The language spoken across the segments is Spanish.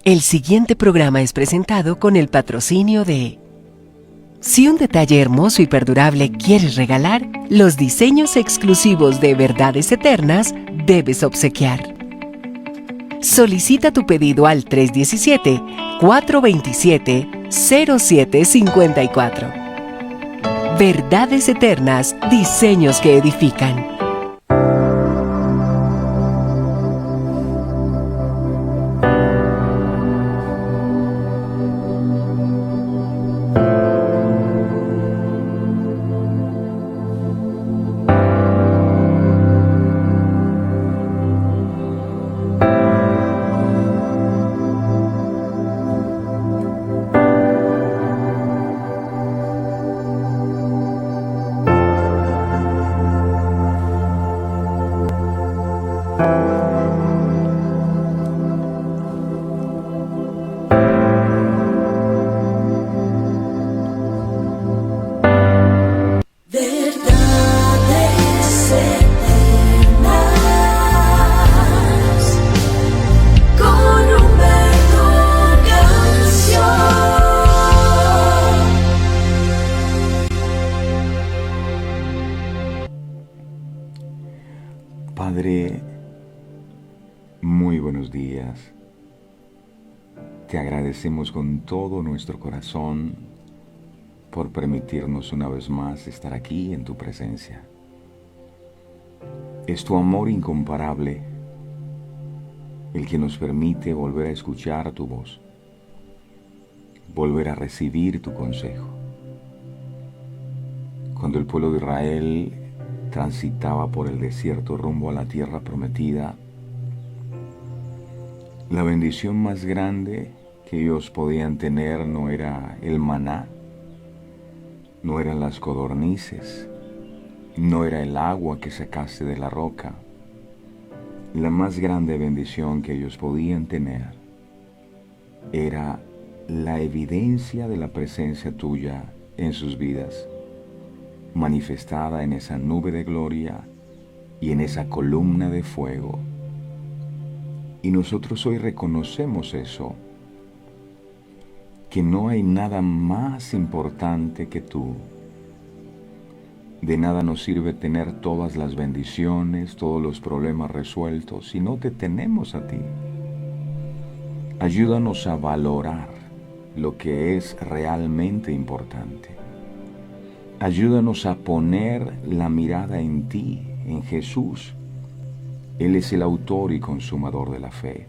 El siguiente programa es presentado con el patrocinio de... Si un detalle hermoso y perdurable quieres regalar, los diseños exclusivos de Verdades Eternas debes obsequiar. Solicita tu pedido al 317-427-0754. Verdades Eternas, diseños que edifican. Padre, muy buenos días. Te agradecemos con todo nuestro corazón por permitirnos una vez más estar aquí en tu presencia. Es tu amor incomparable el que nos permite volver a escuchar tu voz, volver a recibir tu consejo. Cuando el pueblo de Israel transitaba por el desierto rumbo a la tierra prometida, la bendición más grande que ellos podían tener no era el maná, no eran las codornices, no era el agua que sacaste de la roca. La más grande bendición que ellos podían tener era la evidencia de la presencia tuya en sus vidas, manifestada en esa nube de gloria y en esa columna de fuego. Y nosotros hoy reconocemos eso, que no hay nada más importante que tú. De nada nos sirve tener todas las bendiciones, todos los problemas resueltos, si no te tenemos a ti. Ayúdanos a valorar lo que es realmente importante. Ayúdanos a poner la mirada en ti, en Jesús. Él es el autor y consumador de la fe.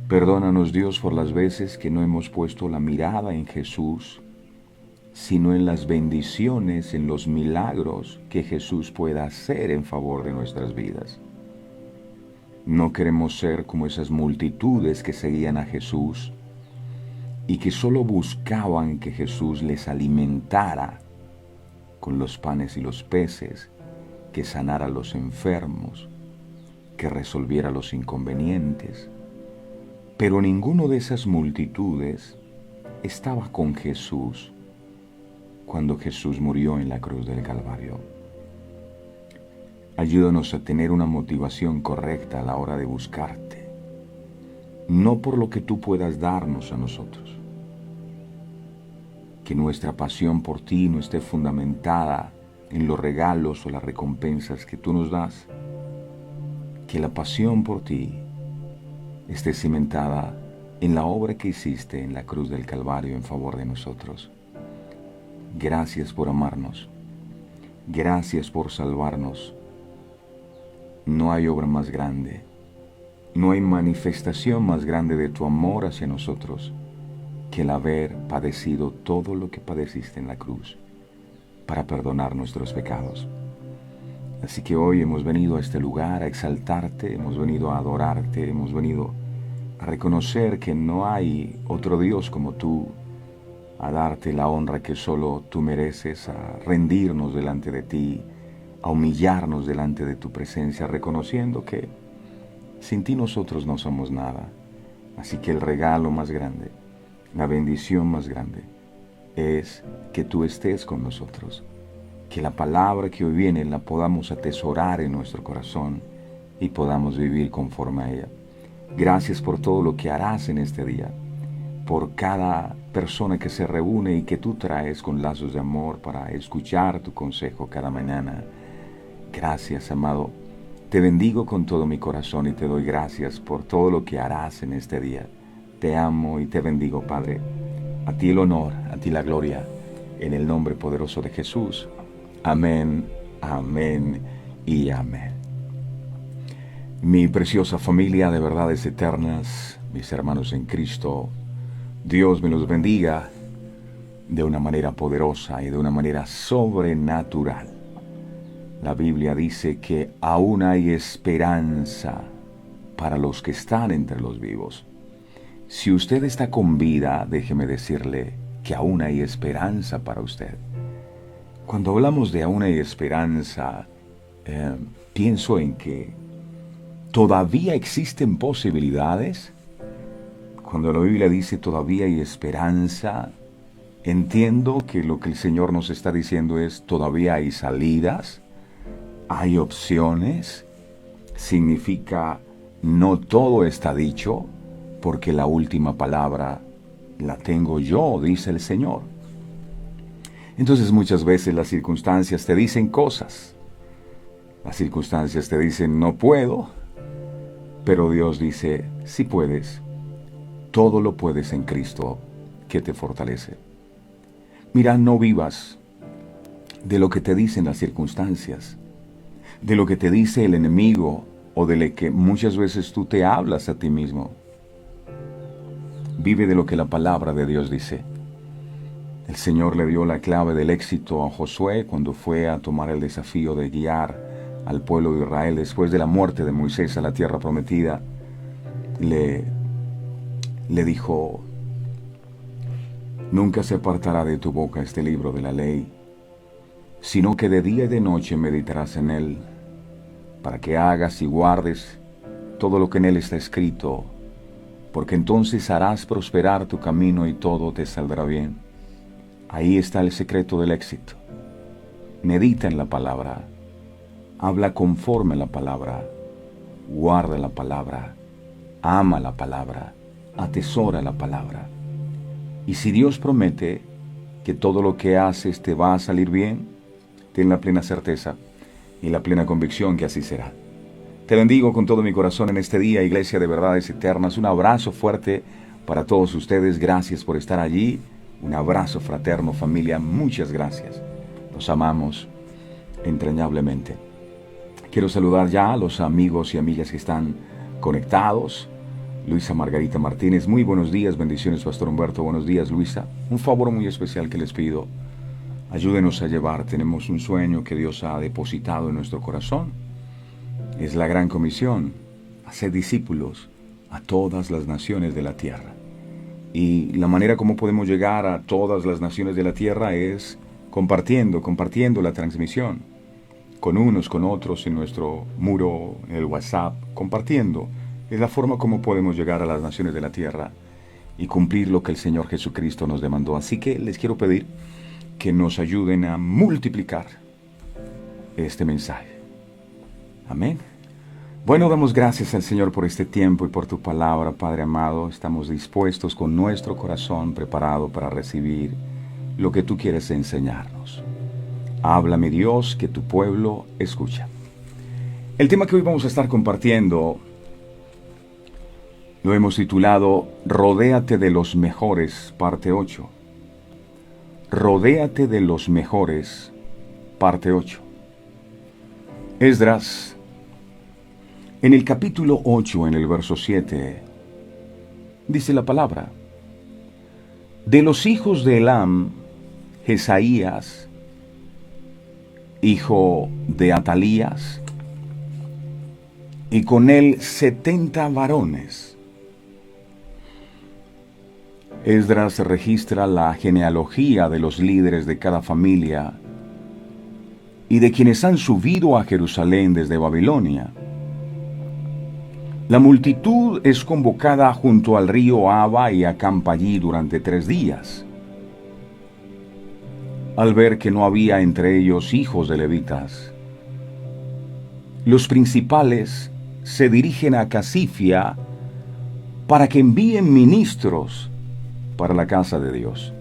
Perdónanos, Dios, por las veces que no hemos puesto la mirada en Jesús, sino en las bendiciones, en los milagros que Jesús pueda hacer en favor de nuestras vidas. No queremos ser como esas multitudes que seguían a Jesús y que solo buscaban que Jesús les alimentara con los panes y los peces, que sanara a los enfermos, que resolviera los inconvenientes. Pero ninguno de esas multitudes estaba con Jesús cuando Jesús murió en la cruz del Calvario. Ayúdanos a tener una motivación correcta a la hora de buscarte, no por lo que tú puedas darnos a nosotros. Que nuestra pasión por ti no esté fundamentada en los regalos o las recompensas que tú nos das. Que la pasión por ti esté cimentada en la obra que hiciste en la cruz del Calvario en favor de nosotros. Gracias por amarnos. Gracias por salvarnos. No hay obra más grande. No hay manifestación más grande de tu amor hacia nosotros que el haber padecido todo lo que padeciste en la cruz para perdonar nuestros pecados. Así que hoy hemos venido a este lugar a exaltarte, hemos venido a adorarte, hemos venido a reconocer que no hay otro Dios como tú, a darte la honra que solo tú mereces, a rendirnos delante de ti, a humillarnos delante de tu presencia, reconociendo que sin ti nosotros no somos nada. Así que el regalo más grande, la bendición más grande, es que tú estés con nosotros, que la palabra que hoy viene la podamos atesorar en nuestro corazón y podamos vivir conforme a ella. Gracias por todo lo que harás en este día, por cada persona que se reúne y que tú traes con lazos de amor para escuchar tu consejo cada mañana. Gracias, amado. Te bendigo con todo mi corazón y te doy gracias por todo lo que harás en este día. Te amo y te bendigo, Padre. A ti el honor, a ti la gloria, en el nombre poderoso de Jesús. Amén, amén y amén. Mi preciosa familia de verdades eternas, mis hermanos en Cristo, Dios me los bendiga de una manera poderosa y de una manera sobrenatural. La Biblia dice que aún hay esperanza para los que están entre los vivos. Si usted está con vida, déjeme decirle que aún hay esperanza para usted. Cuando hablamos de aún hay esperanza, pienso en que todavía existen posibilidades. Cuando la Biblia dice todavía hay esperanza, entiendo que lo que el Señor nos está diciendo es todavía hay salidas, hay opciones. Significa no todo está dicho, porque la última palabra la tengo yo, dice el Señor. Entonces muchas veces las circunstancias te dicen cosas. Las circunstancias te dicen no puedo, pero Dios dice sí puedes. Todo lo puedes en Cristo que te fortalece. Mira, no vivas de lo que te dicen las circunstancias, de lo que te dice el enemigo o de lo que muchas veces tú te hablas a ti mismo. Vive de lo que la palabra de Dios dice. El Señor le dio la clave del éxito a Josué cuando fue a tomar el desafío de guiar al pueblo de Israel después de la muerte de Moisés a la tierra prometida. Le dijo: nunca se apartará de tu boca este libro de la ley, sino que de día y de noche meditarás en él, para que hagas y guardes todo lo que en él está escrito, porque entonces harás prosperar tu camino y todo te saldrá bien. Ahí está el secreto del éxito. Medita en la palabra, habla conforme a la palabra, guarda la palabra, ama la palabra, atesora la palabra. Y si Dios promete que todo lo que haces te va a salir bien, ten la plena certeza y la plena convicción que así será. Te bendigo con todo mi corazón en este día, Iglesia de Verdades Eternas. Un abrazo fuerte para todos ustedes. Gracias por estar allí. Un abrazo fraterno, familia. Muchas gracias. Los amamos entrañablemente. Quiero saludar ya a los amigos y amigas que están conectados. Luisa Margarita Martínez, muy buenos días, bendiciones Pastor Humberto, buenos días Luisa. Un favor muy especial que les pido, ayúdenos a llevar, tenemos un sueño que Dios ha depositado en nuestro corazón. Es la gran comisión, hacer discípulos a todas las naciones de la tierra. Y la manera como podemos llegar a todas las naciones de la tierra es compartiendo la transmisión, con unos, con otros, en nuestro muro, en el WhatsApp, compartiendo. Es la forma como podemos llegar a las naciones de la tierra y cumplir lo que el Señor Jesucristo nos demandó. Así que les quiero pedir que nos ayuden a multiplicar este mensaje. Amén. Bueno, damos gracias al Señor por este tiempo y por tu palabra, Padre amado. Estamos dispuestos con nuestro corazón preparado para recibir lo que tú quieres enseñarnos. Háblame, Dios, que tu pueblo escucha. El tema que hoy vamos a estar compartiendo lo hemos titulado Rodéate de los mejores, parte 8. Rodéate de los mejores, parte 8. Esdras, en el capítulo 8, en el verso 7, dice la palabra: de los hijos de Elam, Jesaías, hijo de Atalías, y con él 70 varones. Esdras registra la genealogía de los líderes de cada familia y de quienes han subido a Jerusalén desde Babilonia. La multitud es convocada junto al río Aba y acampa allí durante 3 días. Al ver que no había entre ellos hijos de levitas, los principales se dirigen a Casifia para que envíen ministros para la casa de Dios.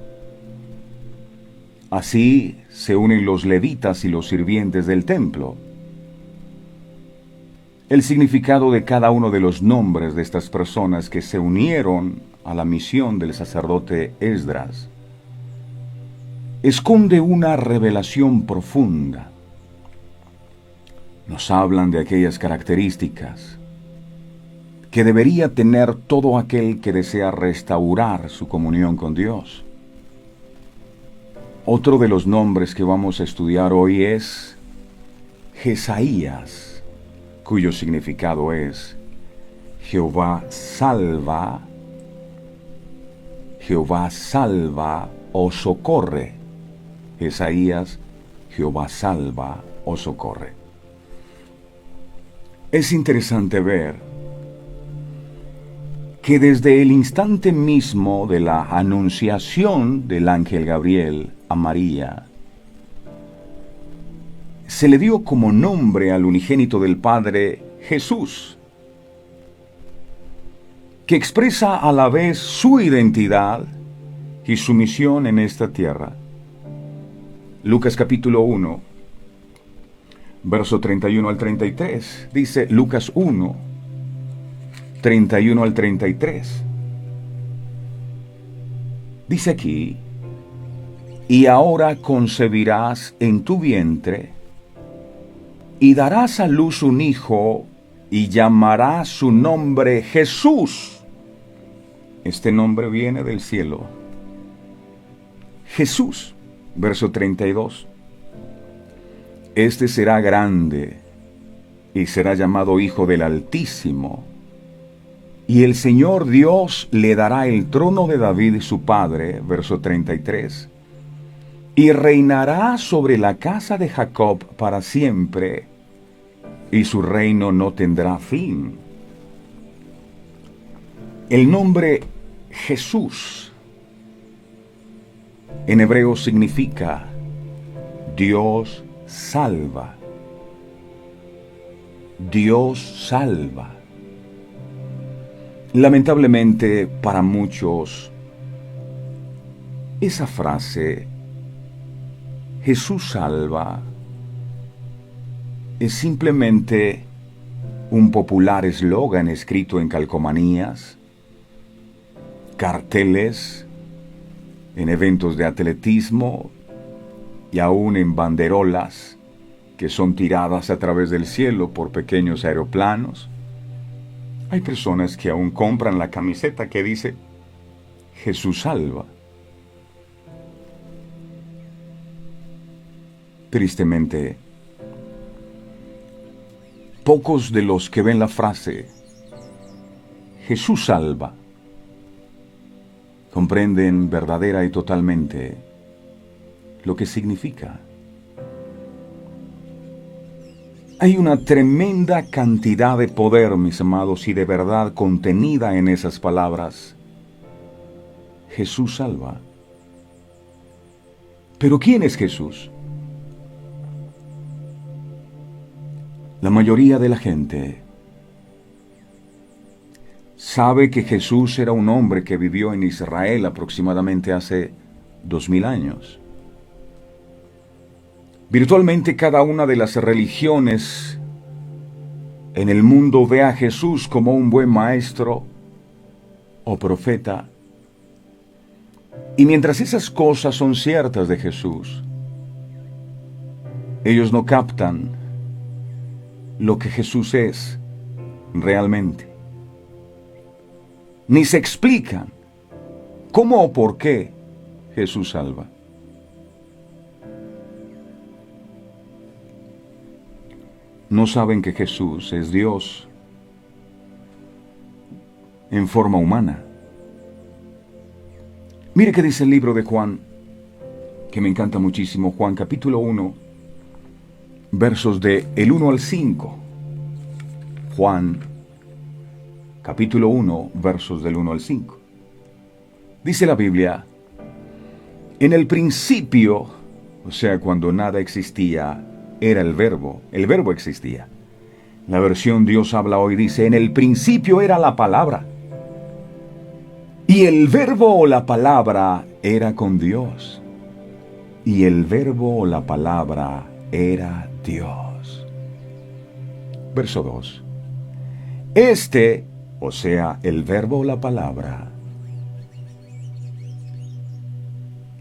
Así se unen los levitas y los sirvientes del templo. El significado de cada uno de los nombres de estas personas que se unieron a la misión del sacerdote Esdras esconde una revelación profunda. Nos hablan de aquellas características que debería tener todo aquel que desea restaurar su comunión con Dios. Otro de los nombres que vamos a estudiar hoy es Jesaías, cuyo significado es Jehová salva o socorre. Jesaías, Jehová salva o socorre. Es interesante ver que desde el instante mismo de la anunciación del ángel Gabriel a María, se le dio como nombre al unigénito del Padre Jesús, que expresa a la vez su identidad y su misión en esta tierra. Lucas capítulo 1, verso 31 al 33, dice Lucas 1, 31 al 33. Dice aquí, y ahora concebirás en tu vientre, y darás a luz un hijo, y llamarás su nombre Jesús. Este nombre viene del cielo. Jesús, verso 32. Este será grande, y será llamado Hijo del Altísimo, y el Señor Dios le dará el trono de David su padre, verso 33, y reinará sobre la casa de Jacob para siempre, y su reino no tendrá fin. El nombre Jesús en hebreo significa Dios salva. Dios salva. Lamentablemente para muchos, esa frase, Jesús salva, es simplemente un popular eslogan escrito en calcomanías, carteles, en eventos de atletismo y aún en banderolas que son tiradas a través del cielo por pequeños aeroplanos. Hay personas que aún compran la camiseta que dice Jesús salva. Tristemente, pocos de los que ven la frase Jesús salva comprenden verdadera y totalmente lo que significa. Hay una tremenda cantidad de poder, mis amados, y de verdad contenida en esas palabras. Jesús salva. ¿Pero quién es Jesús? La mayoría de la gente sabe que Jesús era un hombre que vivió en Israel aproximadamente hace 2000 años. Virtualmente cada una de las religiones en el mundo ve a Jesús como un buen maestro o profeta. Y mientras esas cosas son ciertas de Jesús, ellos no captan lo que Jesús es realmente. Ni se explican cómo o por qué Jesús salva. No saben que Jesús es Dios en forma humana. Mire qué dice el libro de Juan, que me encanta muchísimo. Juan capítulo 1, versos de el 1 al 5. Juan capítulo 1, versos del 1 al 5. Dice la Biblia, en el principio, o sea, cuando nada existía, era el verbo existía. La versión Dios habla hoy dice, en el principio era la palabra, Y el Verbo o la palabra era con Dios. Y el Verbo o la palabra era Dios. Verso 2. Este, o sea, el Verbo o la palabra,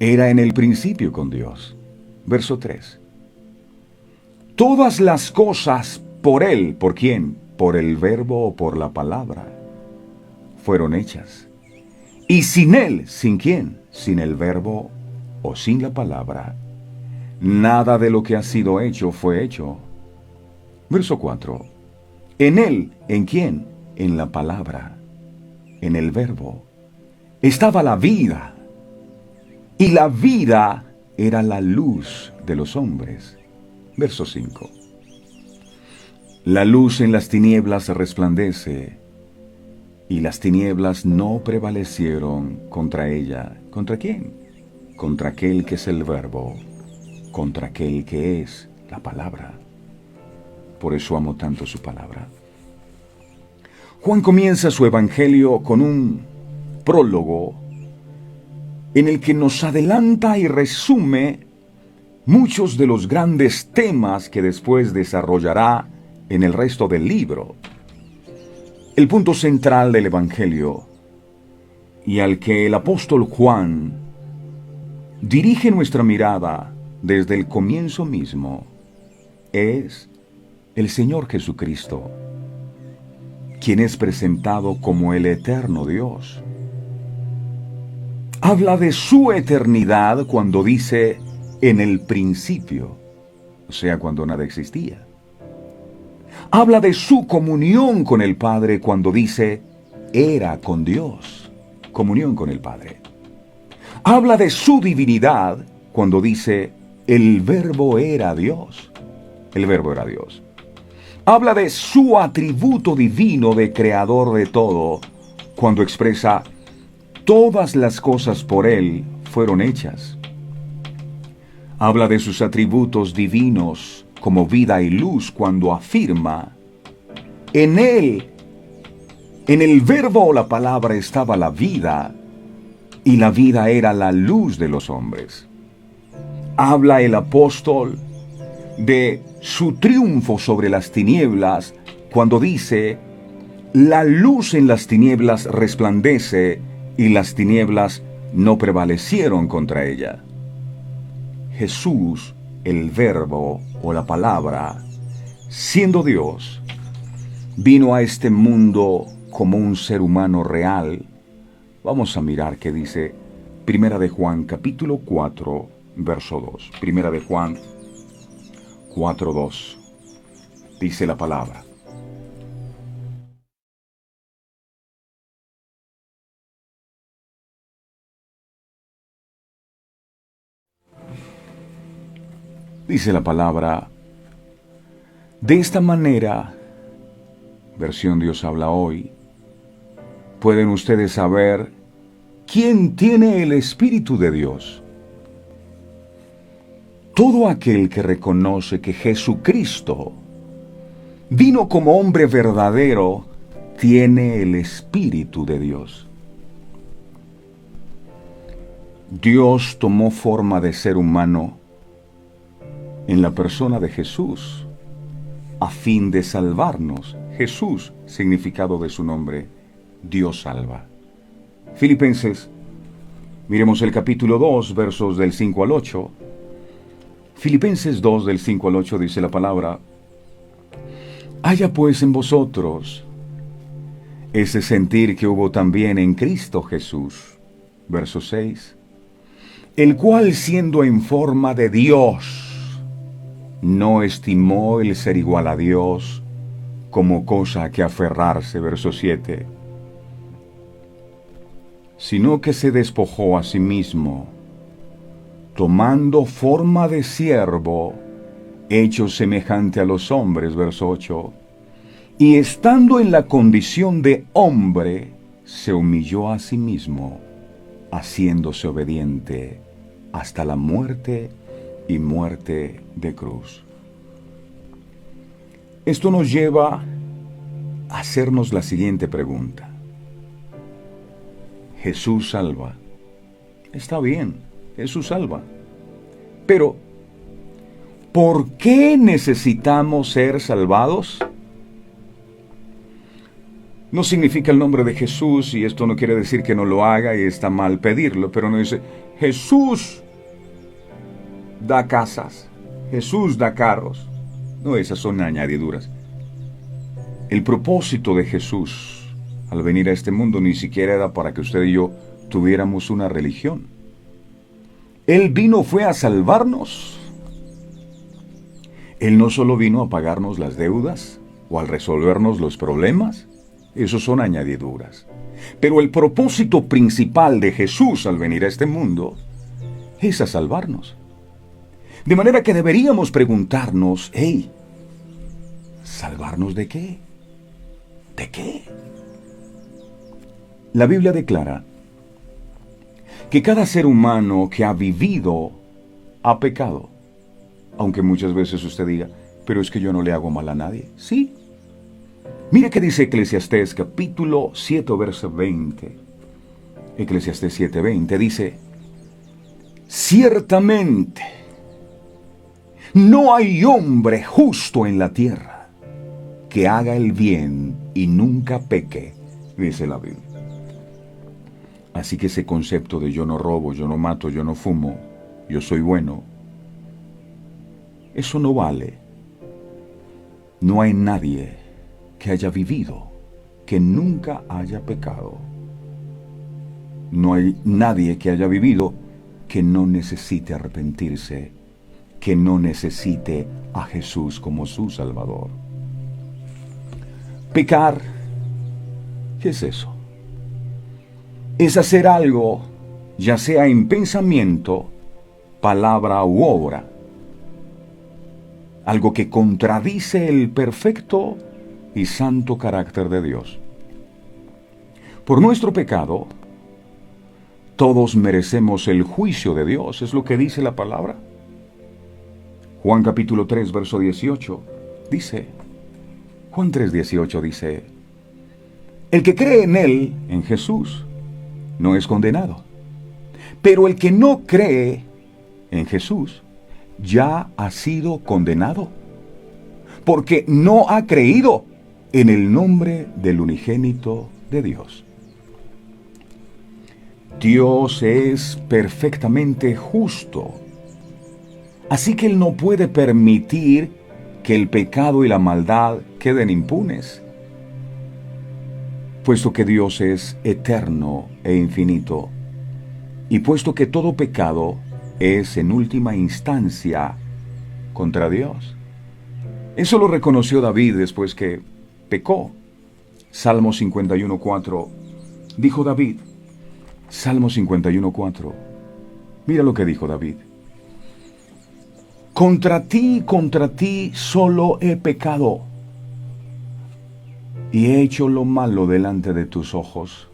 era en el principio con Dios. Verso 3. Todas las cosas por Él, ¿por quién? Por el Verbo o por la palabra, fueron hechas. Y sin Él, ¿sin quién? Sin el Verbo o sin la palabra, nada de lo que ha sido hecho fue hecho. Verso 4. En Él, ¿en quién? En la palabra, en el Verbo, estaba la vida. Y la vida era la luz de los hombres. Verso 5. La luz en las tinieblas resplandece, y las tinieblas no prevalecieron contra ella. ¿Contra quién? Contra aquel que es el Verbo, contra aquel que es la palabra. Por eso amo tanto su palabra. Juan comienza su evangelio con un prólogo en el que nos adelanta y resume muchos de los grandes temas que después desarrollará en el resto del libro. El punto central del Evangelio, y al que el apóstol Juan dirige nuestra mirada desde el comienzo mismo, es el Señor Jesucristo, quien es presentado como el eterno Dios. Habla de su eternidad cuando dice en el principio, o sea, cuando nada existía. Habla de su comunión con el Padre cuando dice era con Dios, comunión con el Padre. Habla de su divinidad cuando dice el Verbo era Dios, el Verbo era Dios. Habla de su atributo divino de creador de todo cuando expresa todas las cosas por Él fueron hechas. Habla de sus atributos divinos como vida y luz cuando afirma en Él, en el Verbo o la palabra estaba la vida, y la vida era la luz de los hombres. Habla el apóstol de su triunfo sobre las tinieblas cuando dice la luz en las tinieblas resplandece y las tinieblas no prevalecieron contra ella. Jesús, el Verbo o la palabra, siendo Dios, vino a este mundo como un ser humano real. Vamos a mirar qué dice Primera de Juan, capítulo 4, verso 2. Primera de Juan 4, 2. Dice la palabra: dice la palabra, de esta manera, versión Dios habla hoy, pueden ustedes saber quién tiene el Espíritu de Dios. Todo aquel que reconoce que Jesucristo vino como hombre verdadero, tiene el Espíritu de Dios. Dios tomó forma de ser humano en la persona de Jesús, a fin de salvarnos. Jesús, significado de su nombre, Dios salva. Filipenses, miremos el capítulo 2, versos del 5 al 8. Filipenses 2, del 5 al 8, dice la palabra: haya pues en vosotros ese sentir que hubo también en Cristo Jesús. Verso 6. El cual, siendo en forma de Dios, no estimó el ser igual a Dios como cosa a que aferrarse. Verso 7. Sino que se despojó a sí mismo, tomando forma de siervo, hecho semejante a los hombres. Verso 8. Y estando en la condición de hombre, se humilló a sí mismo, haciéndose obediente hasta la muerte y muerte de cruz. Esto nos lleva a hacernos la siguiente pregunta. Jesús salva. Está bien, Jesús salva. Pero, ¿por qué necesitamos ser salvados? No significa el nombre de Jesús, y esto no quiere decir que no lo haga y está mal pedirlo, pero no dice, Jesús da casas, Jesús da carros. No, esas son añadiduras. El propósito de Jesús al venir a este mundo ni siquiera era para que usted y yo tuviéramos una religión. Él fue a salvarnos. Él no solo vino a pagarnos las deudas o a resolvernos los problemas. Esos son añadiduras. Pero el propósito principal de Jesús al venir a este mundo es a salvarnos. De manera que deberíamos preguntarnos, hey, ¿salvarnos de qué? ¿De qué? La Biblia declara que cada ser humano que ha vivido ha pecado. Aunque muchas veces usted diga, pero es que yo no le hago mal a nadie. Sí. Mire qué dice Eclesiastés capítulo 7, verso 20. Eclesiastés 7:20 dice, ciertamente no hay hombre justo en la tierra que haga el bien y nunca peque, dice la Biblia. Así que ese concepto de yo no robo, yo no mato, yo no fumo, yo soy bueno, eso no vale. No hay nadie que haya vivido que nunca haya pecado. No hay nadie que haya vivido que no necesite arrepentirse, que no necesite a Jesús como su Salvador. Pecar, ¿qué es eso? Es hacer algo, ya sea en pensamiento, palabra u obra, algo que contradice el perfecto y santo carácter de Dios. Por nuestro pecado, todos merecemos el juicio de Dios, es lo que dice la palabra. Juan capítulo 3, verso 18, dice, Juan 3:18 dice, el que cree en Él, en Jesús, no es condenado. Pero el que no cree en Jesús, ya ha sido condenado, porque no ha creído en el nombre del unigénito de Dios. Dios es perfectamente justo, así que Él no puede permitir que el pecado y la maldad queden impunes, puesto que Dios es eterno e infinito, y puesto que todo pecado es en última instancia contra Dios. Eso lo reconoció David después que pecó. Salmo 51:4, dijo David, Salmo 51:4, mira lo que dijo David. Contra ti solo he pecado, y he hecho lo malo delante de tus ojos,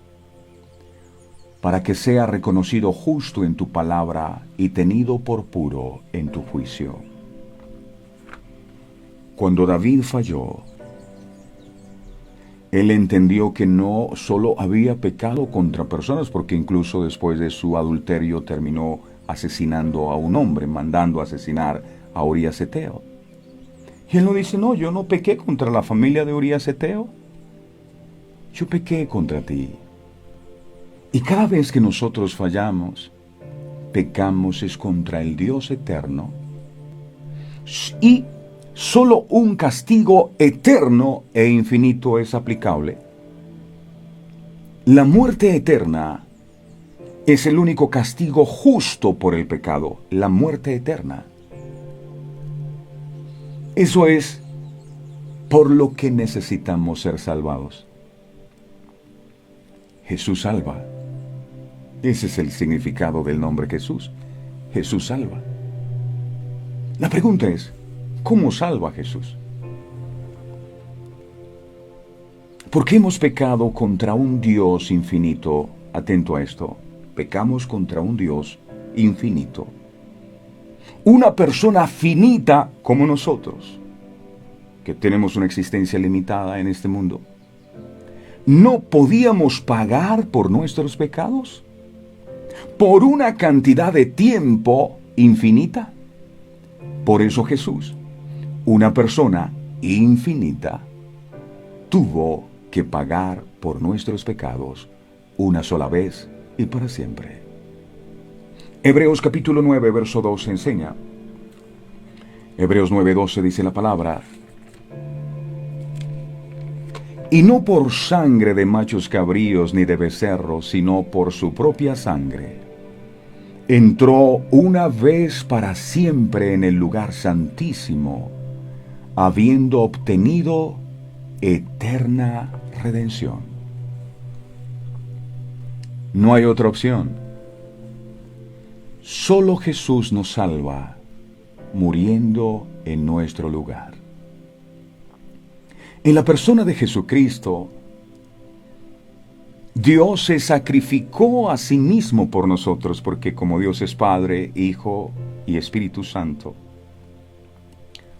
para que sea reconocido justo en tu palabra y tenido por puro en tu juicio. Cuando David falló, él entendió que no solo había pecado contra personas, porque incluso después de su adulterio terminó asesinando a un hombre, mandando asesinar a Urías Eteo. Y él no dice, no, yo no pequé contra la familia de Urías Eteo, yo pequé contra ti. Y cada vez que nosotros fallamos, pecamos es contra el Dios eterno, y solo un castigo eterno e infinito es aplicable. La muerte eterna es el único castigo justo por el pecado, la muerte eterna. Eso es por lo que necesitamos ser salvados. Jesús salva. Ese es el significado del nombre Jesús. Jesús salva. La pregunta es, ¿cómo salva Jesús? Porque hemos pecado contra un Dios infinito. Atento a esto. Pecamos contra un Dios infinito. Una persona finita como nosotros, que tenemos una existencia limitada en este mundo. ¿No podíamos pagar por nuestros pecados? ¿Por una cantidad de tiempo infinita? Por eso Jesús, una persona infinita, tuvo que pagar por nuestros pecados una sola vez y para siempre. Hebreos capítulo 9, verso 2 enseña. Hebreos 9:12 dice la palabra: y no por sangre de machos cabríos ni de becerros, sino por su propia sangre, entró una vez para siempre en el lugar santísimo, habiendo obtenido eterna redención. No hay otra opción. Solo Jesús nos salva, muriendo en nuestro lugar. En la persona de Jesucristo, Dios se sacrificó a sí mismo por nosotros, porque como Dios es Padre, Hijo y Espíritu Santo,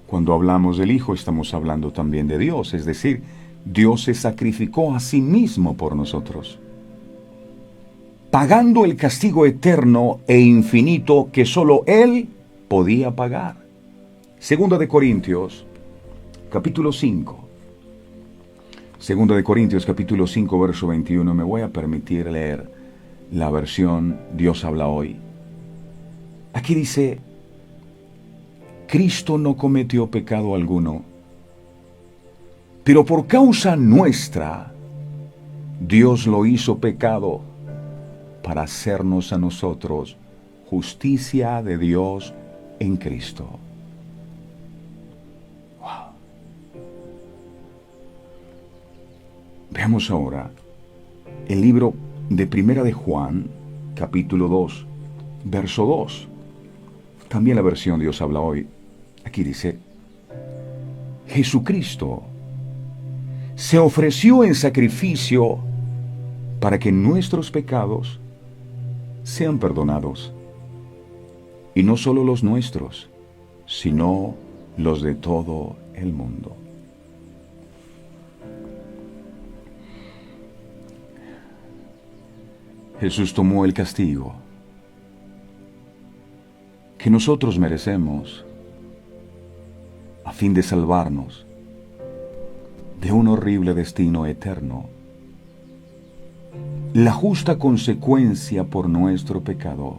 cuando hablamos del Hijo estamos hablando también de Dios, es decir, Dios se sacrificó a sí mismo por nosotros, pagando el castigo eterno e infinito que solo Él podía pagar. Segunda de Corintios, capítulo 5. Segunda de Corintios, capítulo 5, verso 21. Me voy a permitir leer la versión Dios habla hoy. Aquí dice: Cristo no cometió pecado alguno, pero por causa nuestra, Dios lo hizo pecado para hacernos a nosotros justicia de Dios en Cristo. Wow. Veamos ahora el libro de Primera de Juan, capítulo 2, verso 2. También la versión Dios habla hoy. Aquí dice: Jesucristo se ofreció en sacrificio para que nuestros pecados sean perdonados. Y no solo los nuestros, sino los de todo el mundo. Jesús tomó el castigo que nosotros merecemos a fin de salvarnos de un horrible destino eterno. La justa consecuencia por nuestro pecado,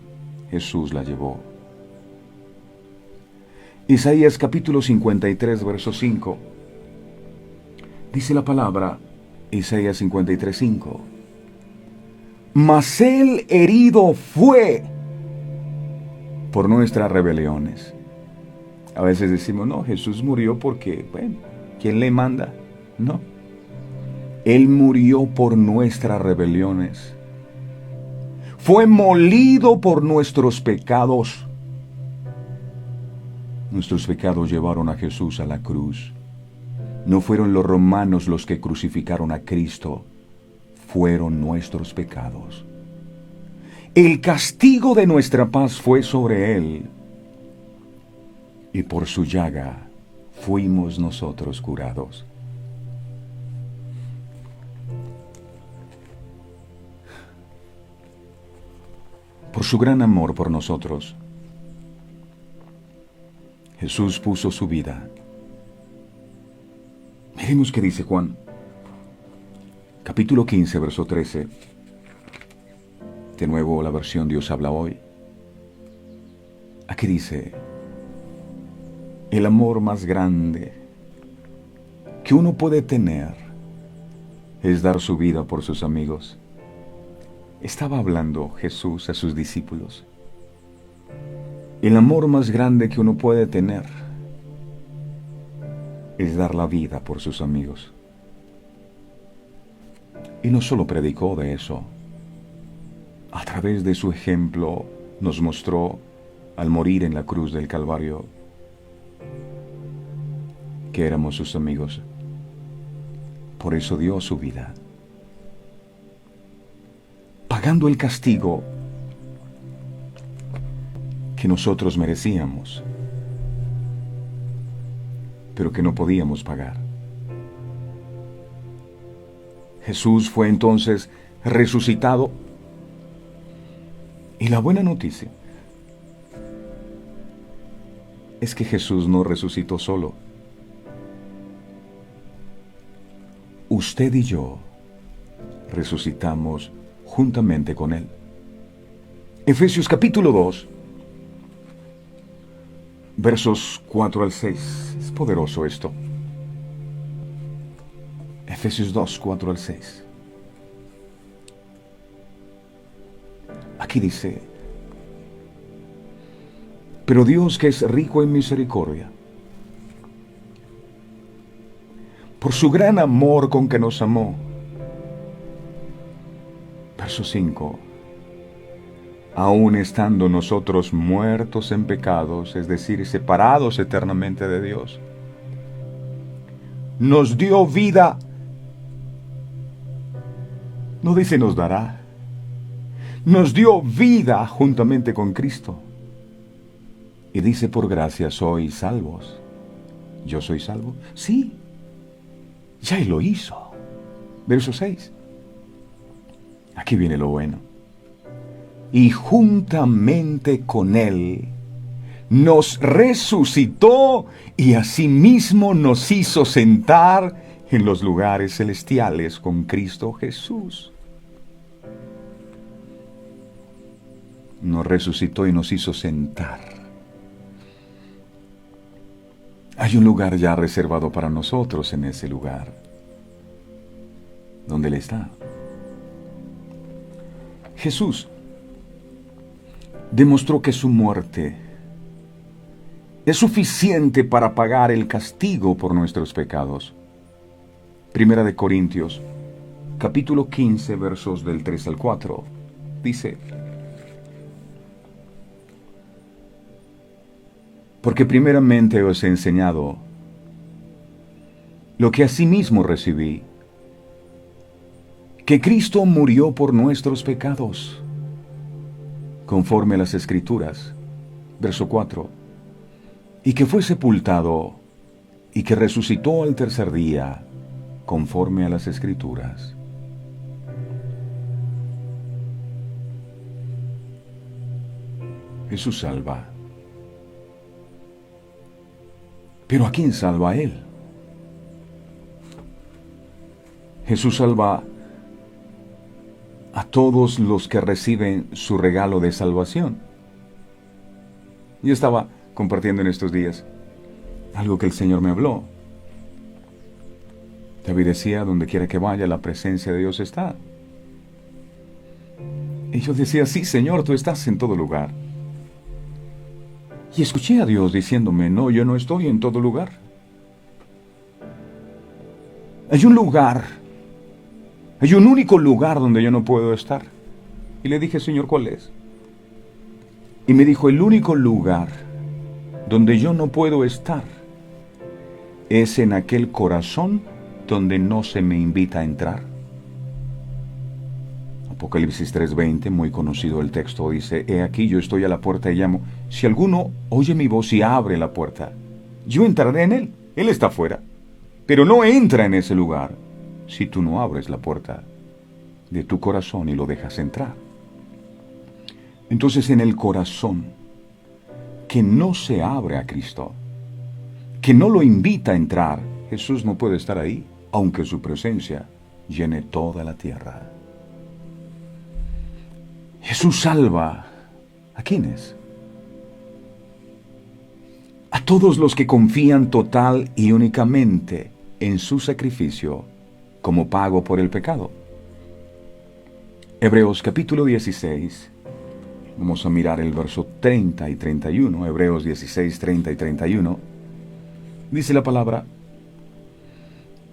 Jesús la llevó. Isaías capítulo 53, verso 5. Dice la palabra, Isaías 53, 5. Mas Él herido fue por nuestras rebeliones. A veces decimos, no, Jesús murió porque, bueno, ¿quién le manda? No. Él murió por nuestras rebeliones. Fue molido por nuestros pecados. Nuestros pecados llevaron a Jesús a la cruz. No fueron los romanos los que crucificaron a Cristo. Fueron nuestros pecados. El castigo de nuestra paz fue sobre Él, y por su llaga fuimos nosotros curados. Por su gran amor por nosotros, Jesús puso su vida. Miremos qué dice Juan, capítulo 15, verso 13. De nuevo la versión Dios habla hoy. Aquí dice: el amor más grande que uno puede tener es dar su vida por sus amigos. Estaba hablando Jesús a sus discípulos. El amor más grande que uno puede tener es dar la vida por sus amigos. Y no solo predicó de eso. A través de su ejemplo nos mostró, al morir en la cruz del Calvario, que éramos sus amigos. Por eso dio su vida, pagando el castigo que nosotros merecíamos, pero que no podíamos pagar. Jesús fue entonces resucitado. Y la buena noticia es que Jesús no resucitó solo. Usted y yo resucitamos juntamente con Él. Efesios capítulo 2, versos 4 al 6. Es poderoso esto. Efesios 2, 4 al 6. Aquí dice: pero Dios, que es rico en misericordia, por su gran amor con que nos amó. Verso 5. Aun estando nosotros muertos en pecados, es decir, separados eternamente de Dios, nos dio vida. No dice nos dará. Nos dio vida juntamente con Cristo. Y dice: por gracia sois salvos. ¿Yo soy salvo? Sí. Ya Él lo hizo. Verso 6. Aquí viene lo bueno. Y juntamente con Él nos resucitó y asimismo nos hizo sentar en los lugares celestiales con Cristo Jesús. Nos resucitó y nos hizo sentar. Hay un lugar ya reservado para nosotros en ese lugar, donde Él está. Jesús demostró que su muerte es suficiente para pagar el castigo por nuestros pecados. Primera de Corintios, capítulo 15, versos del 3 al 4, dice: porque primeramente os he enseñado lo que asimismo recibí, que Cristo murió por nuestros pecados, conforme a las Escrituras, verso 4, y que fue sepultado, y que resucitó al tercer día, conforme a las Escrituras. Jesús salva. ¿Pero a quién salva Él? Jesús salva a todos los que reciben su regalo de salvación. Yo estaba compartiendo en estos días algo que el Señor me habló. David decía: donde quiera que vaya, la presencia de Dios está. Y yo decía: sí, Señor, tú estás en todo lugar. Y escuché a Dios diciéndome: no, yo no estoy en todo lugar. Hay un lugar, hay un único lugar donde yo no puedo estar. Y le dije: Señor, ¿cuál es? Y me dijo: el único lugar donde yo no puedo estar es en aquel corazón donde no se me invita a entrar. Apocalipsis 3:20, muy conocido el texto, dice: he aquí, yo estoy a la puerta y llamo. Si alguno oye mi voz y abre la puerta, yo entraré en él. Él está afuera, pero no entra en ese lugar si tú no abres la puerta de tu corazón y lo dejas entrar. Entonces, en el corazón que no se abre a Cristo, que no lo invita a entrar, Jesús no puede estar ahí, aunque su presencia llene toda la tierra. Jesús salva ¿a quiénes? A todos los que confían total y únicamente en su sacrificio como pago por el pecado. Hebreos capítulo 16, vamos a mirar el verso 30 y 31, Hebreos 16, 30 y 31, dice la palabra: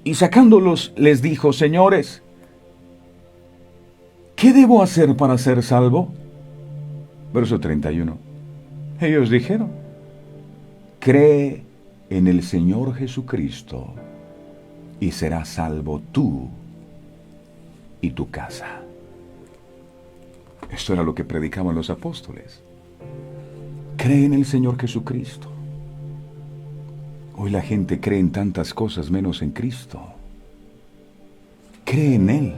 y sacándolos les dijo: señores, ¿qué debo hacer para ser salvo? Verso 31. Ellos dijeron: cree en el Señor Jesucristo y serás salvo tú y tu casa. Esto era lo que predicaban los apóstoles. Cree en el Señor Jesucristo. Hoy la gente cree en tantas cosas menos en Cristo. cree en Él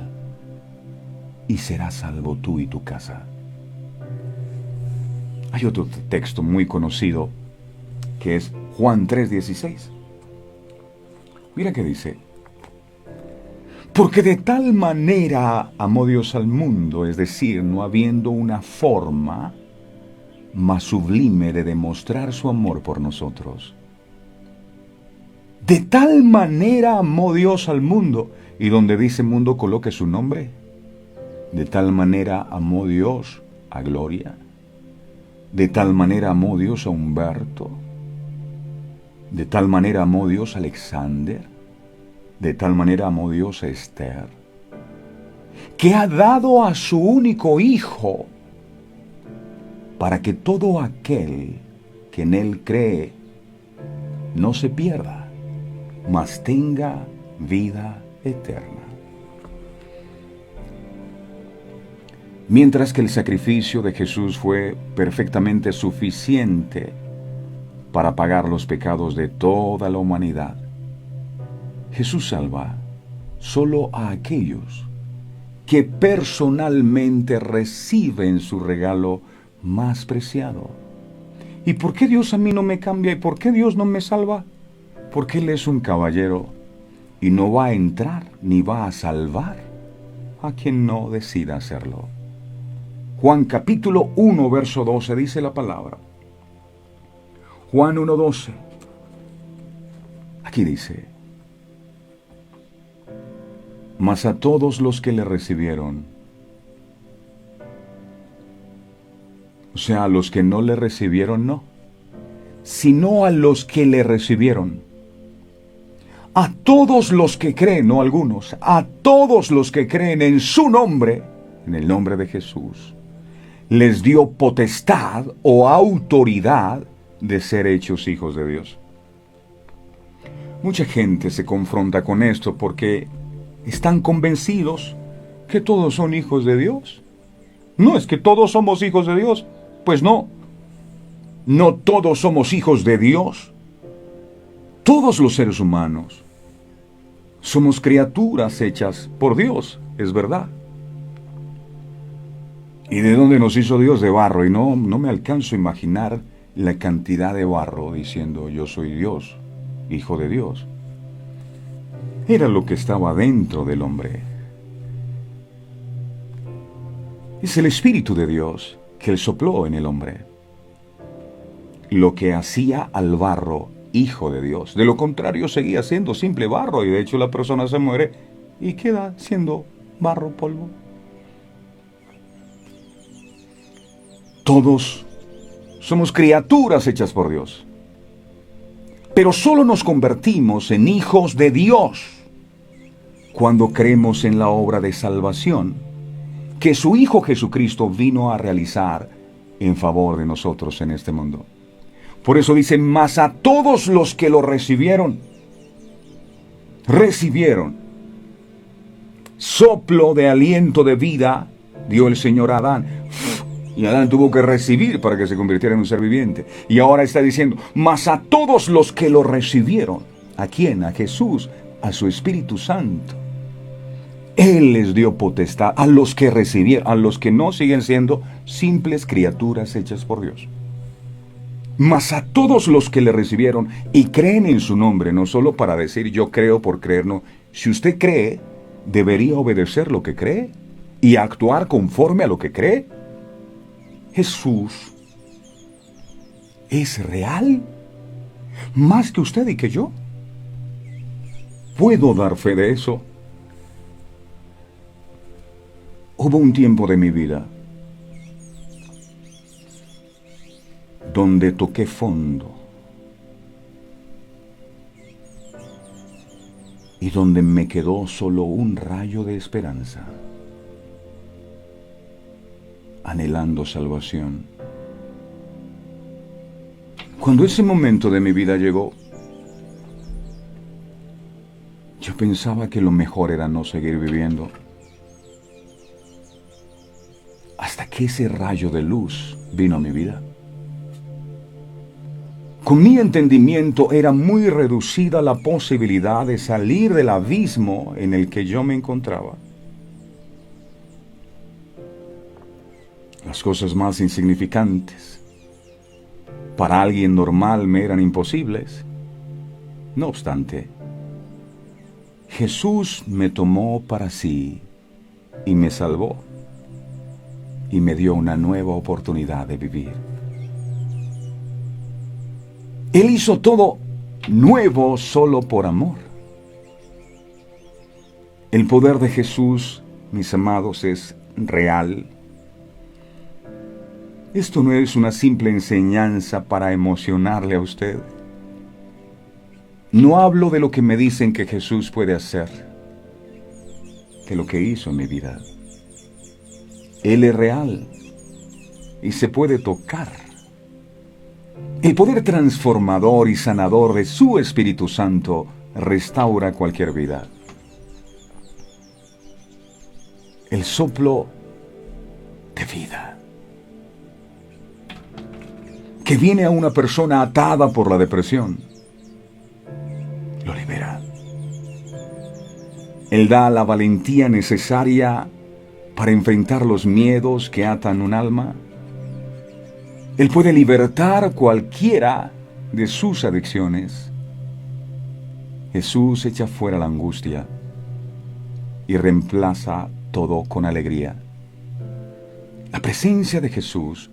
y serás salvo tú y tu casa. Hay otro texto muy conocido que es Juan 3:16. Mira qué dice: porque de tal manera amó Dios al mundo, es decir, no habiendo una forma más sublime de demostrar su amor por nosotros. De tal manera amó Dios al mundo, y donde dice mundo coloque su nombre. De tal manera amó Dios a Gloria. De tal manera amó Dios a Humberto. De tal manera amó Dios a Alexander. De tal manera amó Dios a Esther, que ha dado a su único Hijo, para que todo aquel que en Él cree no se pierda, mas tenga vida eterna. Mientras que el sacrificio de Jesús fue perfectamente suficiente para pagar los pecados de toda la humanidad, Jesús salva solo a aquellos que personalmente reciben su regalo más preciado. ¿Y por qué Dios a mí no me cambia? ¿Y por qué Dios no me salva? Porque Él es un caballero y no va a entrar ni va a salvar a quien no decida hacerlo. Juan capítulo 1, verso 12 dice la palabra. Juan 1:12. Aquí dice: mas a todos los que le recibieron, o sea, a los que no le recibieron, no, sino a los que le recibieron, a todos los que creen, no algunos, a todos los que creen en su nombre, en el nombre de Jesús, les dio potestad o autoridad de ser hechos hijos de Dios. Mucha gente se confronta con esto porque están convencidos que todos son hijos de Dios. No, es que todos somos hijos de Dios. Pues no. No todos somos hijos de Dios. Todos los seres humanos somos criaturas hechas por Dios, es verdad. ¿Y de dónde nos hizo Dios? De barro. Y no me alcanzo a imaginar la cantidad de barro diciendo yo soy Dios, hijo de Dios. Era lo que estaba dentro del hombre. Es el Espíritu de Dios que Él sopló en el hombre, lo que hacía al barro hijo de Dios. De lo contrario, seguía siendo simple barro, y de hecho la persona se muere y queda siendo barro, polvo. Todos somos criaturas hechas por Dios, pero solo nos convertimos en hijos de Dios cuando creemos en la obra de salvación que su Hijo Jesucristo vino a realizar en favor de nosotros en este mundo. Por eso dice, mas a todos los que lo recibieron, soplo de aliento de vida dio el Señor a Adán. Y Adán tuvo que recibir para que se convirtiera en un ser viviente. Y ahora está diciendo, mas a todos los que lo recibieron. ¿A quién? A Jesús, a su Espíritu Santo. Él les dio potestad a los que recibieron, a los que no siguen siendo simples criaturas hechas por Dios. Mas a todos los que le recibieron y creen en su nombre, no solo para decir yo creo por creer, no. Si usted cree, debería obedecer lo que cree y actuar conforme a lo que cree. Jesús es real, más que usted y que yo. Puedo dar fe de eso. Hubo un tiempo de mi vida donde toqué fondo y donde me quedó solo un rayo de esperanza, anhelando salvación. Cuando ese momento de mi vida llegó, yo pensaba que lo mejor era no seguir viviendo. Hasta que ese rayo de luz vino a mi vida. Con mi entendimiento era muy reducida la posibilidad de salir del abismo en el que yo me encontraba. Las cosas más insignificantes para alguien normal me eran imposibles. No obstante, Jesús me tomó para sí y me salvó y me dio una nueva oportunidad de vivir. Él hizo todo nuevo solo por amor. El poder de Jesús, mis amados, es real. Esto no es una simple enseñanza para emocionarle a usted. No hablo de lo que me dicen que Jesús puede hacer, de lo que hizo en mi vida. Él es real y se puede tocar. El poder transformador y sanador de su Espíritu Santo restaura cualquier vida. El soplo de vida que viene a una persona atada por la depresión, lo libera. Él da la valentía necesaria para enfrentar los miedos que atan un alma. Él puede libertar cualquiera de sus adicciones. Jesús echa fuera la angustia y reemplaza todo con alegría. La presencia de Jesús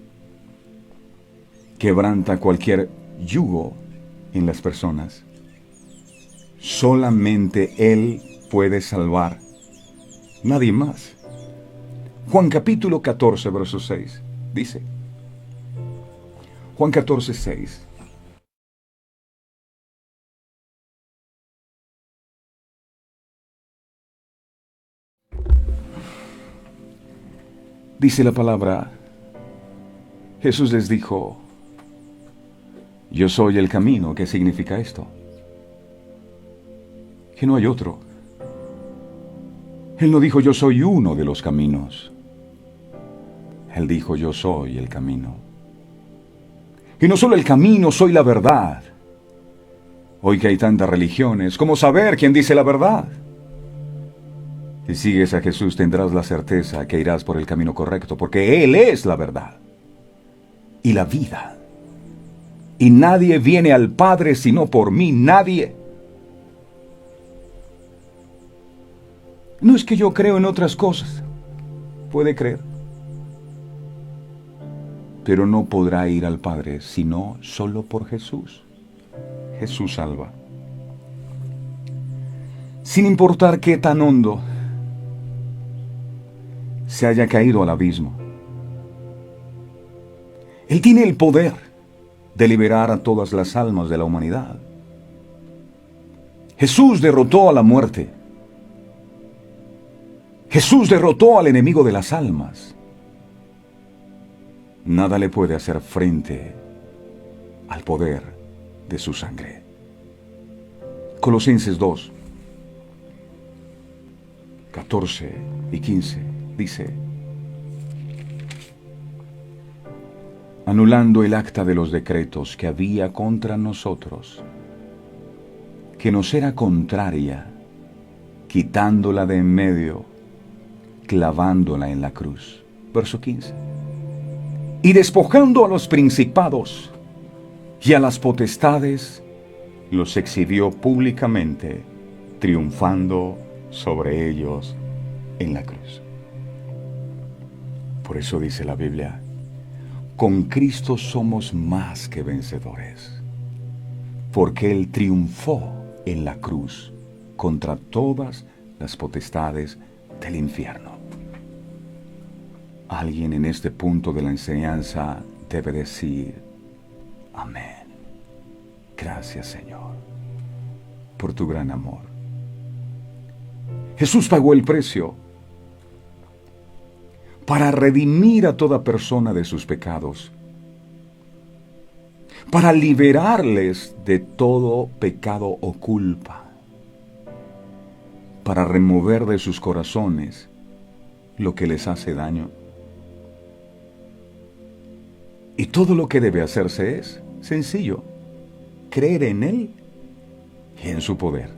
quebranta cualquier yugo en las personas. Solamente Él puede salvar, nadie más. Juan capítulo 14, verso 6, dice, Juan 14, 6. Dice la palabra, Jesús les dijo, yo soy el camino. ¿Qué significa esto? Que no hay otro. Él no dijo yo soy uno de los caminos. Él dijo yo soy el camino. Y no solo el camino, soy la verdad. Hoy que hay tantas religiones, ¿cómo saber quién dice la verdad? Si sigues a Jesús tendrás la certeza que irás por el camino correcto, porque Él es la verdad y la vida. Y nadie viene al Padre sino por mí, nadie. No es que yo creo en otras cosas, puede creer, pero no podrá ir al Padre sino solo por Jesús. Jesús salva. Sin importar qué tan hondo se haya caído al abismo, Él tiene el poder de liberar a todas las almas de la humanidad. Jesús derrotó a la muerte. Jesús derrotó al enemigo de las almas. Nada le puede hacer frente al poder de su sangre. Colosenses 2, 14 y 15 dice, anulando el acta de los decretos que había contra nosotros, que nos era contraria, quitándola de en medio, clavándola en la cruz. Verso 15. Y despojando a los principados y a las potestades, los exhibió públicamente, triunfando sobre ellos en la cruz. Por eso dice la Biblia, con Cristo somos más que vencedores, porque Él triunfó en la cruz contra todas las potestades del infierno. Alguien en este punto de la enseñanza debe decir, amén. Gracias, Señor, por tu gran amor. Jesús pagó el precio para redimir a toda persona de sus pecados, para liberarles de todo pecado o culpa, para remover de sus corazones lo que les hace daño. Y todo lo que debe hacerse es sencillo. creer en Él y en su poder.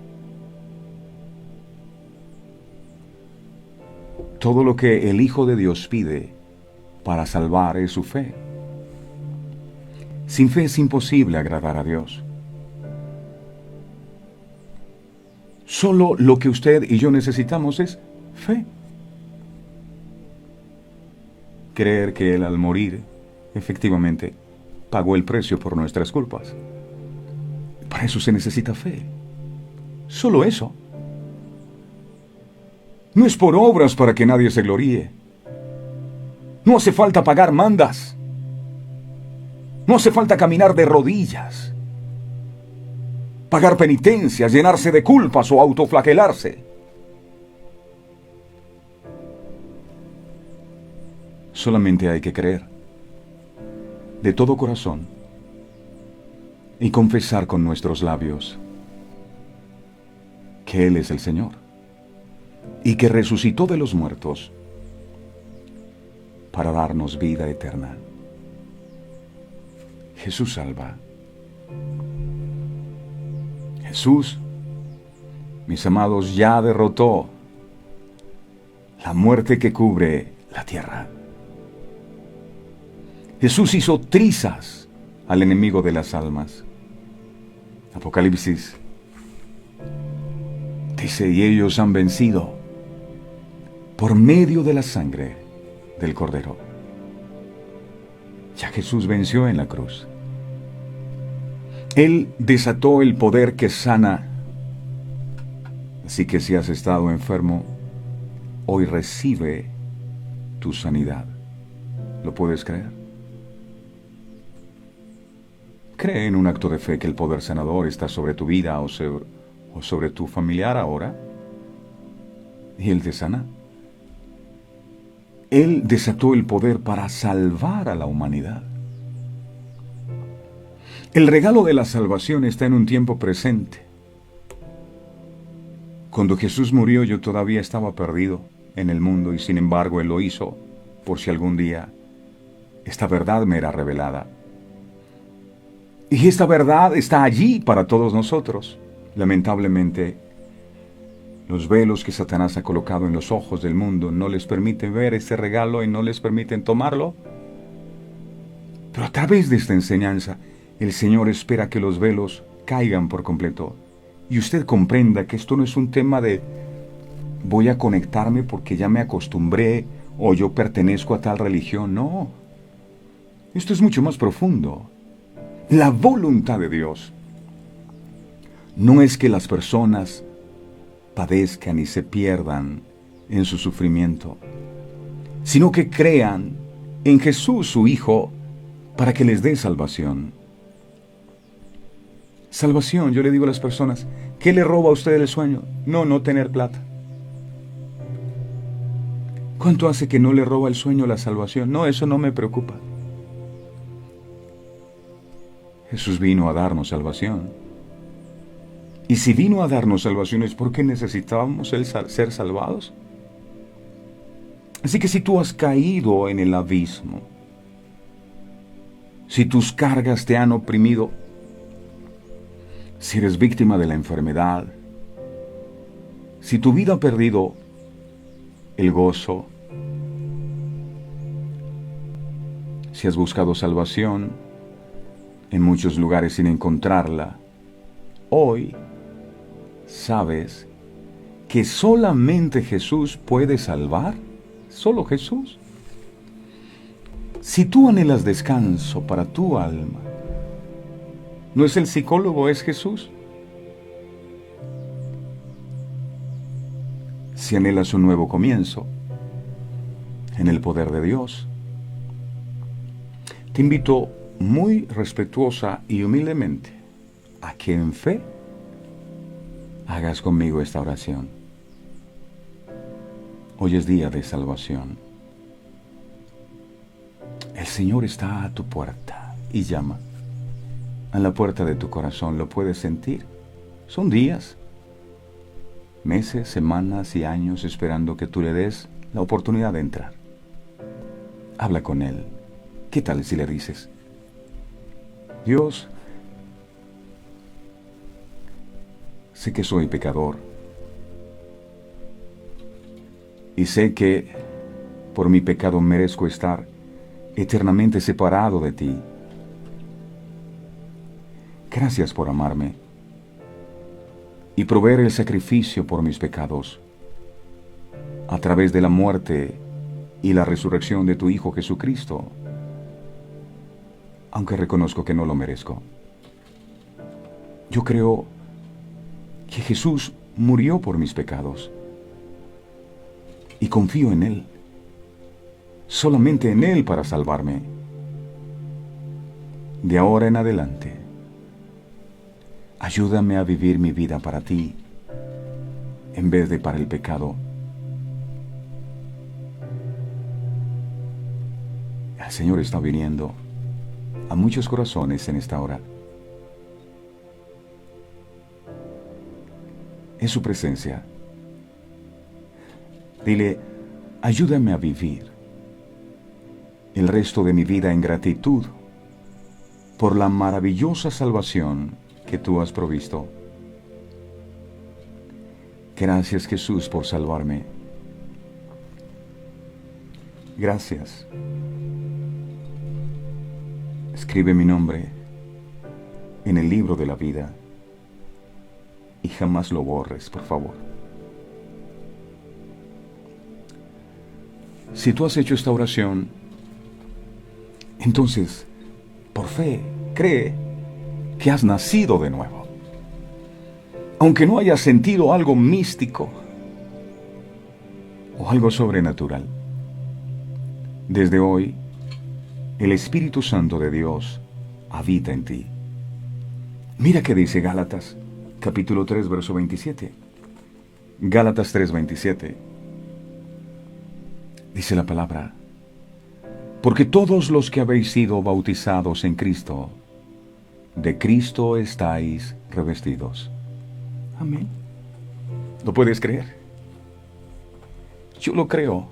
Todo lo que el Hijo de Dios pide para salvar es su fe. Sin fe es imposible agradar a Dios. Solo lo que usted y yo necesitamos es fe. Creer que Él al morir, efectivamente, pagó el precio por nuestras culpas. Para eso se necesita fe. Solo eso. No es por obras para que nadie se gloríe. No hace falta pagar mandas. No hace falta caminar de rodillas, pagar penitencias, llenarse de culpas o autoflagelarse. Solamente hay que creer de todo corazón y confesar con nuestros labios que Él es el Señor y que resucitó de los muertos para darnos vida eterna. Jesús salva. Jesús, mis amados, ya derrotó la muerte que cubre la tierra. Jesús hizo trizas al enemigo de las almas. Apocalipsis dice, y ellos han vencido por medio de la sangre del Cordero. Ya Jesús venció en la cruz. Él desató el poder que sana. Así que si has estado enfermo, hoy recibe tu sanidad. ¿Lo puedes creer? Cree en un acto de fe que el poder sanador está sobre tu vida o sobre tu familiar ahora, y Él te sana. Él desató el poder para salvar a la humanidad. El regalo de la salvación está en un tiempo presente. Cuando Jesús murió, yo todavía estaba perdido en el mundo y sin embargo Él lo hizo por si algún día esta verdad me era revelada. Y esta verdad está allí para todos nosotros. Lamentablemente, los velos que Satanás ha colocado en los ojos del mundo no les permiten ver este regalo y no les permiten tomarlo. Pero a través de esta enseñanza, el Señor espera que los velos caigan por completo y usted comprenda que esto no es un tema de voy a conectarme porque ya me acostumbré o yo pertenezco a tal religión. No, esto es mucho más profundo. La voluntad de Dios no es que las personas padezcan y se pierdan en su sufrimiento, sino que crean en Jesús, su Hijo, para que les dé salvación. Salvación, yo le digo a las personas, ¿qué le roba a usted el sueño? No tener plata. ¿Cuánto hace que no le roba el sueño la salvación? No, eso no me preocupa. Jesús vino a darnos salvación. Y si vino a darnos salvación es porque necesitábamos ser salvados. Así que si tú has caído en el abismo, si tus cargas te han oprimido, si eres víctima de la enfermedad, si tu vida ha perdido el gozo, si has buscado salvación en muchos lugares sin encontrarla, hoy sabes que solamente Jesús puede salvar, solo Jesús. Si tú anhelas descanso para tu alma, ¿no es el psicólogo, es Jesús? Si anhelas un nuevo comienzo en el poder de Dios, te invito muy respetuosa y humildemente a que en fe hagas conmigo esta oración. Hoy es día de salvación. El Señor está a tu puerta y llama. A la puerta de tu corazón, ¿lo puedes sentir? Son días, meses, semanas y años esperando que tú le des la oportunidad de entrar. Habla con Él. ¿Qué tal si le dices: Dios, sé que soy pecador. Y sé que por mi pecado merezco estar eternamente separado de ti. Gracias por amarme y proveer el sacrificio por mis pecados a través de la muerte y la resurrección de tu Hijo Jesucristo, aunque reconozco que no lo merezco. Yo creo que Jesús murió por mis pecados y confío en Él, solamente en Él para salvarme. De ahora en adelante, ayúdame a vivir mi vida para ti en vez de para el pecado. El Señor está viniendo a muchos corazones en esta hora. En su presencia, dile, ayúdame a vivir el resto de mi vida en gratitud por la maravillosa salvación que tú has provisto. Gracias, Jesús, por salvarme. Gracias. Escribe mi nombre en el libro de la vida y jamás lo borres, por favor. Si tú has hecho esta oración, entonces, por fe, cree que has nacido de nuevo. Aunque no hayas sentido algo místico o algo sobrenatural, desde hoy, el Espíritu Santo de Dios habita en ti. Mira qué dice Gálatas, capítulo 3, verso 27. Gálatas 3, 27. Dice la palabra, porque todos los que habéis sido bautizados en Cristo, de Cristo estáis revestidos. Amén. ¿Lo puedes creer? Yo lo creo.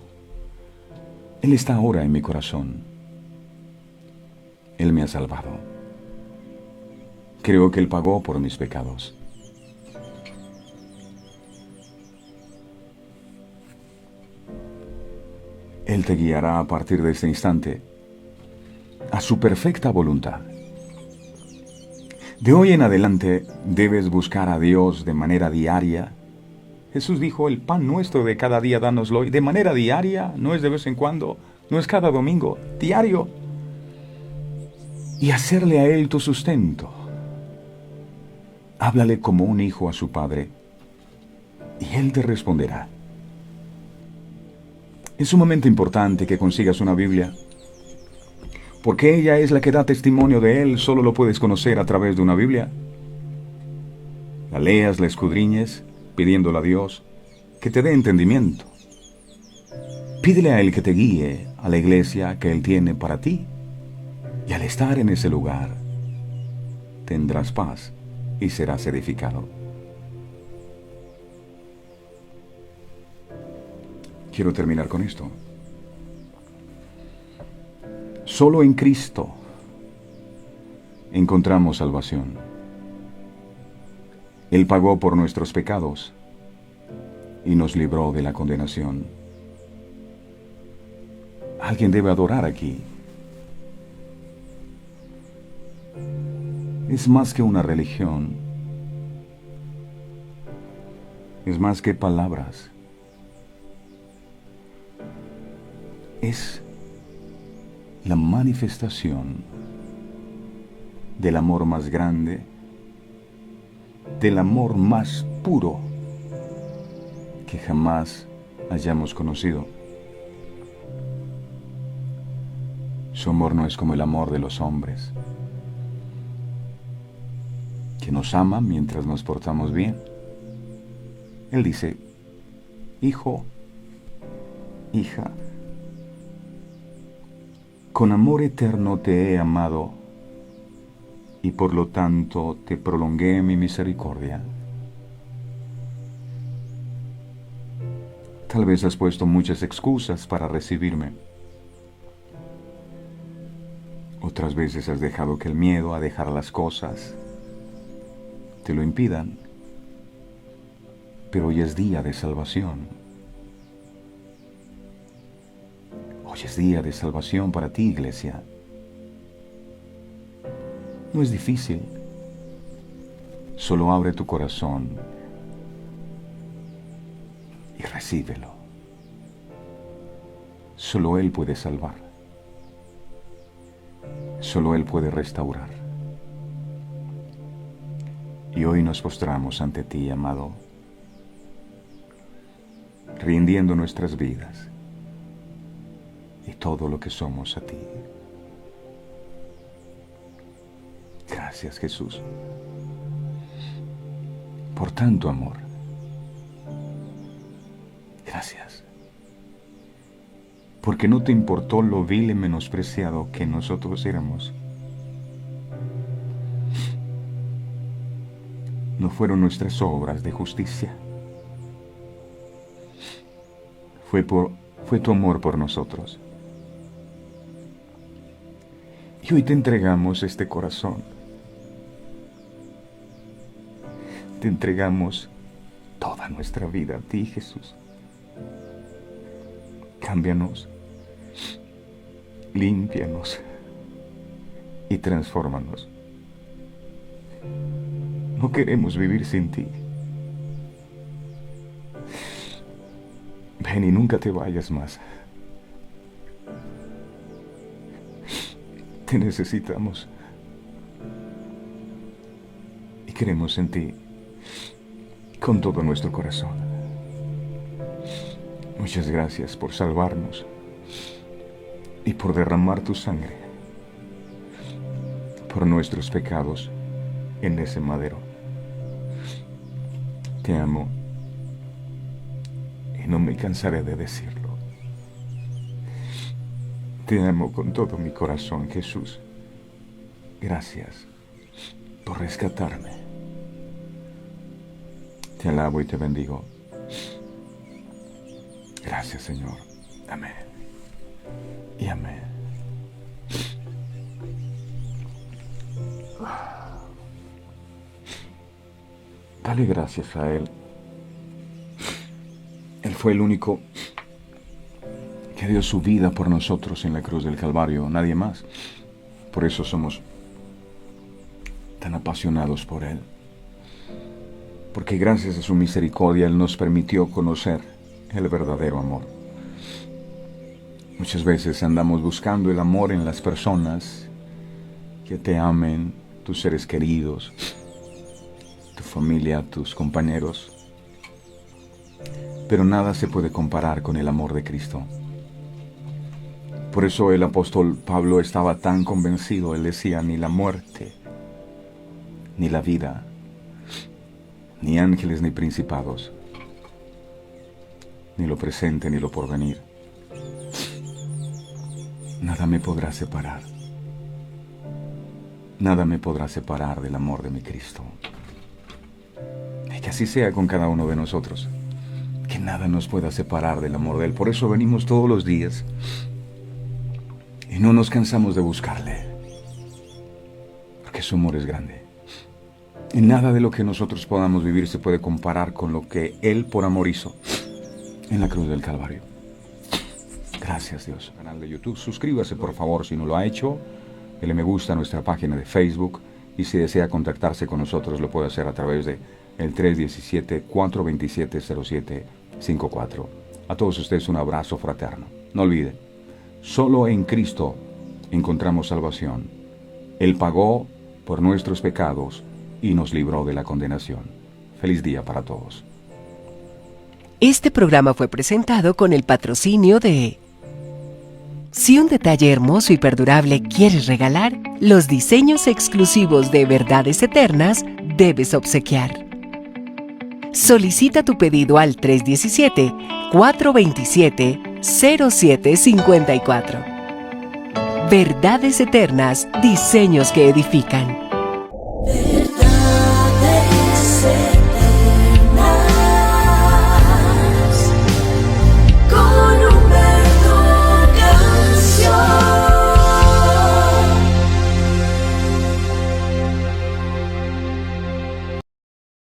Él está ahora en mi corazón. Él me ha salvado. Creo que Él pagó por mis pecados. Él te guiará a partir de este instante a su perfecta voluntad. De hoy en adelante debes buscar a Dios de manera diaria. Jesús dijo, el pan nuestro de cada día dánoslo hoy. De manera diaria, no es de vez en cuando, no es cada domingo, diario. Y hacerle a Él tu sustento. Háblale como un hijo a su padre, y Él te responderá. Es sumamente importante que consigas una Biblia, porque ella es la que da testimonio de Él. Solo lo puedes conocer a través de una Biblia. La leas, la escudriñes, pidiéndole a Dios que te dé entendimiento. Pídele a Él que te guíe a la iglesia que Él tiene para ti. Y al estar en ese lugar, tendrás paz y serás edificado. Quiero terminar con esto. Solo en Cristo encontramos salvación. Él pagó por nuestros pecados y nos libró de la condenación. Alguien debe adorar aquí. Es más que una religión. Es más que palabras. Es la manifestación del amor más grande, del amor más puro que jamás hayamos conocido. Su amor no es como el amor de los hombres, que nos ama mientras nos portamos bien. Él dice, hijo, hija, con amor eterno te he amado y por lo tanto te prolongué mi misericordia. Tal vez has puesto muchas excusas para recibirme. Otras veces has dejado que el miedo a dejar las cosas te lo impidan. Pero hoy es día de salvación. Hoy es día de salvación para ti, iglesia. No es difícil. Solo abre tu corazón y recíbelo. Solo Él puede salvar. Solo Él puede restaurar. Y hoy nos postramos ante ti, amado, rindiendo nuestras vidas y todo lo que somos a ti. Gracias, Jesús, por tanto amor. Gracias, porque no te importó lo vil y menospreciado que nosotros éramos. No fueron nuestras obras de justicia. Fue tu amor por nosotros. Y hoy te entregamos este corazón. Te entregamos toda nuestra vida a ti, Jesús. Cámbianos, límpianos y transfórmanos. No queremos vivir sin ti. Ven y nunca te vayas más. Te necesitamos. Y queremos en ti con todo nuestro corazón. Muchas gracias por salvarnos y por derramar tu sangre por nuestros pecados en ese madero. Te amo y no me cansaré de decirlo. Te amo con todo mi corazón, Jesús. Gracias por rescatarme. Te alabo y te bendigo. Gracias, Señor. Amén. Y amén. Dale gracias a Él. Él fue el único que dio su vida por nosotros en la cruz del Calvario, nadie más. Por eso somos tan apasionados por Él. Porque gracias a su misericordia Él nos permitió conocer el verdadero amor. Muchas veces andamos buscando el amor en las personas que te amen, tus seres queridos, tu familia, tus compañeros. Pero nada se puede comparar con el amor de Cristo. Por eso el apóstol Pablo estaba tan convencido. Él decía, ni la muerte, ni la vida, ni ángeles ni principados, ni lo presente ni lo porvenir, nada me podrá separar. Nada me podrá separar del amor de mi Cristo. Y que así sea con cada uno de nosotros. Que nada nos pueda separar del amor de Él. Por eso venimos todos los días y no nos cansamos de buscarle. Porque su amor es grande. Y nada de lo que nosotros podamos vivir se puede comparar con lo que Él por amor hizo en la cruz del Calvario. Gracias, Dios. Canal de YouTube. Suscríbase, por favor, si no lo ha hecho. Dele me gusta a nuestra página de Facebook. Y si desea contactarse con nosotros, lo puede hacer a través de el 317-427-0754. A todos ustedes un abrazo fraterno. No olviden, solo en Cristo encontramos salvación. Él pagó por nuestros pecados y nos libró de la condenación. Feliz día para todos. Este programa fue presentado con el patrocinio de... Si un detalle hermoso y perdurable quieres regalar, los diseños exclusivos de Verdades Eternas debes obsequiar. Solicita tu pedido al 317-427-0754. Verdades Eternas, diseños que edifican.